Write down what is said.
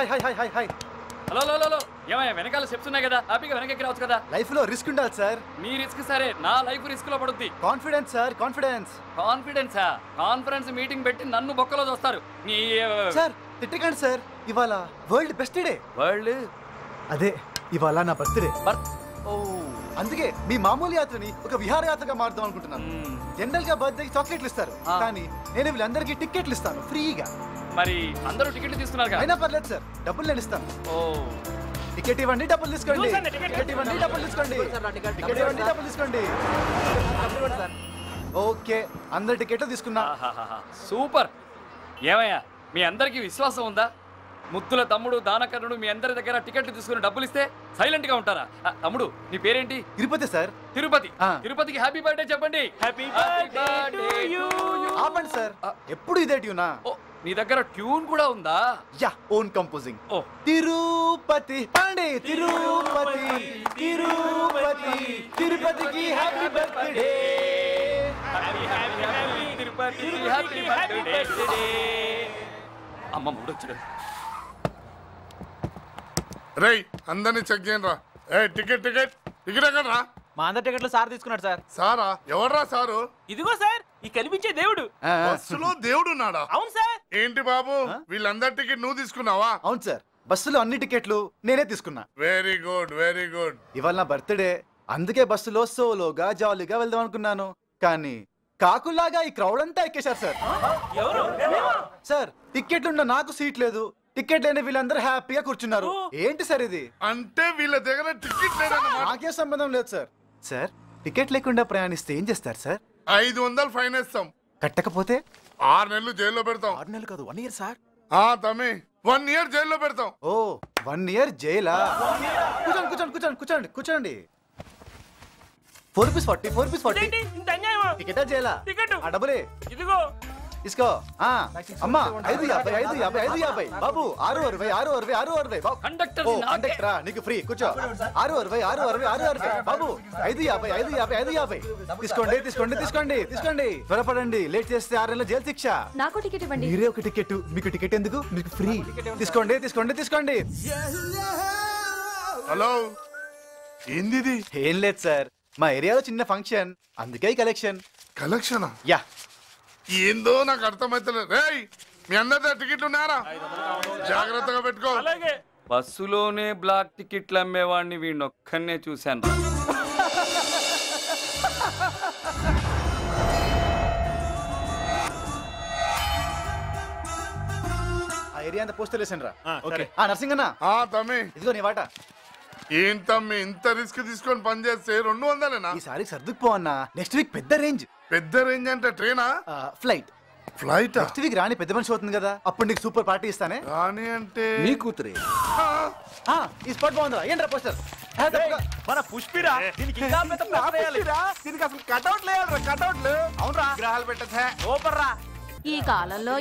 Hi. Hello ఏమయ్యా వెనకాల steps ఉన్నాయి కదా హ్యాపీగా వెనకెక్కి రావచ్చు కదా. లైఫ్ లో రిస్క్ ఉండాలి సార్. మీ రిస్క్ సరే, నా లైఫ్ రిస్క్ లో పడుద్ది. Confidence sir, confidence. కాన్ఫిడెన్సా? కాన్ఫరెన్స్ మీటింగ్ పెట్టి నన్ను బొక్కలో చూస్తారు. నీ సార్ తిట్టకండి సార్. ఇవాళ వరల్డ్ బెస్ట్ డే. వరల్డ్ అదే ఇవాళ నా బర్త్డే. ఓ అందుకే మీ మామూలు యాత్రని ఒక విహారయాత్రగా మారుదాం అనుకుంటున్నాను. జనరల్ గా బర్త్డేకి చాక్లెట్లు ఇస్తారు, కానీ నేను వీళ్ళందరికీ టికెట్లు ఇస్తాను ఫ్రీగా. మరి అందరూ టికెట్లు తీసుకున్నారు కదా. అయినా పర్లేదు సార్, డబ్బులు నేను ఇస్తాను. ఓ టికెట్ ఇవ్వండి, డబ్బులు తీసుకోండి. టికెట్ ఇవ్వండి, డబ్బులు తీసుకోండి. టికెట్ ఇవ్వండి, డబ్బులు తీసుకోండి. ఓకే, అందరు టికెట్లు తీసుకున్నా. సూపర్. ఏమయ్యా మీ అందరికీ విశ్వాసం ఉందా? ముద్దుల తమ్ముడు దానకర్ణుడు మీ అందరి దగ్గర టికెట్లు తీసుకుని డబ్బులు ఇస్తే సైలెంట్ గా ఉంటారా? తమ్ముడు నీ పేరేంటి? తిరుపతి సార్. తిరుపతి. తిరుపతికి హ్యాపీ బర్త్డే చెప్పండి. Happy birthday to you. ఆపండి సార్, ఎప్పుడు ఇదే ట్యూనా? ఓ నీ దగ్గర ట్యూన్ కూడా ఉందా? Yeah, own composing. Oh Tirupati పండి, తిరుపతి తిరుపతి తిరుపతికి happy birthday. Happy happy happy Tirupati happy birthday. అమ్మ మూడొచ్చాడు. రేయ్ అందరినీ చెక్ చేయండి రా. టికెట్ టికెట్ టికెట్ ఎక్కడ రా? మా అందరి టికెట్లు సార్ తీసుకున్నాడు సార్. సారా? ఎవర్రా సారు? ఇదిగో సార్, ఈ కనిపించే దేవుడు. బస్సులో దేవుడు ఉన్నాడా? అవును సార్. ఏంటి బాబు, వీళ్ళందరి టికెట్ నువ్వు తీసుకున్నావా? అవును సార్, బస్సులో అన్ని టికెట్లు నేనే తీసుకున్నా. Very good very good. ఇవాళ నా బర్త్డే, అందుకే బస్సులో సోలోగా జాలీగా వెళ్దాం అనుకున్నాను. కానీ కాకులాగా ఈ క్రౌడ్ అంతా ఎక్కేశారు సార్. ఎవరు? సార్ టికెట్లున్న నాకు సీట్ లేదు, టికెట్ లేని వీళ్ళందరూ హ్యాపీగా కూర్చున్నారు. ఏంటి సార్ ఇది? అంటే వీళ్ళ దగ్గర టికెట్ లేదన్నమాట. నాకే సంబంధం లేదు సార్. సార్ టికెట్ లేకుండా ప్రయాణిస్తే ఏం చేస్తారు సార్? 500 ఫైన్ వేస్తాం. కట్టకపోతే 6 నెలలు జైల్లో పెడతాం. 6 నెలలు కాదు, 1 ఇయర్ సార్. తమ్మి 1 ఇయర్ జైల్లో పెడతాం. ఓ 1 ఇయర్ జైలా? కూర్చోండి. 4 రూపీస్ 40, 4 రూపీస్ 40. ఇంత అన్యాయమా? టికెటా జైలా? టికెట్. ఆ డబ్బులే ఇదిగో తీసుకో. అమ్మా 550 బాబు. 660 బాబు. కండక్టర్ ఓ కండక్టరా, నీకు ఫ్రీ. కూర్చో. 660 బాబు. 550 తీసుకోండి. త్వరపడండి, లేట్ చేస్తే 6 నెలల జైలు శిక్ష. నాకు టికెట్ ఇవ్వండి. మీరే ఒక టికెట్, మీకు టికెట్ ఎందుకు? మీకు ఫ్రీ. తీసుకోండి. హలో, ఏంది? ఏం లేదు సార్, మా ఏరియాలో చిన్న ఫంక్షన్, అందుకే కలెక్షన్. కలెక్షనా? యా. ఏందో నాకు అర్థమైతలేదు. రేయ్ మీ అందరి టికెట్లు ఉన్నారా? జాగ్రత్తగా పెట్టుకో. అలాగే. బస్సులోనే బ్లాక్ టికెట్లు అమ్మేవాడిని వీణొక్కనే చూశాను. ఆ ఏరియా అంతా పోస్టర్ వేసాను రా. ఓకే. నర్సింగన్న, తమ్మి ఇదిగో నీ వాట. ఏం తమ్మి ఇంత రిస్క్ తీసుకొని పని చేస్తే 200 ఈసారి సర్దుకుపో అన్న. నెక్స్ట్ వీక్ పెద్ద రేంజ్. పెద్ద రేంజ్ అంటే ట్రైనా? ఫ్లైట్. ఫ్లైట్ నెక్స్ట్ వీక్ రాని పెద్ద మనిషి అవుతుంది కదా, అప్పుడు నీకు సూపర్ పార్టీ ఇస్తానే. రాని అంటే నీ కూతురే. ఈ స్పాట్ బాగుందా? ఏంట్రా పోస్టర్? మన పుష్పిరా, దీనికి ఇంకా పెద్ద ప్లాన్ వేయాలి. దీనికి అసలు కటౌట్ లేదు. కటౌట్లు అవునరా, గ్రహాలు పెట్టచ్చా? సూపర్ రా. ఈ కాలంలో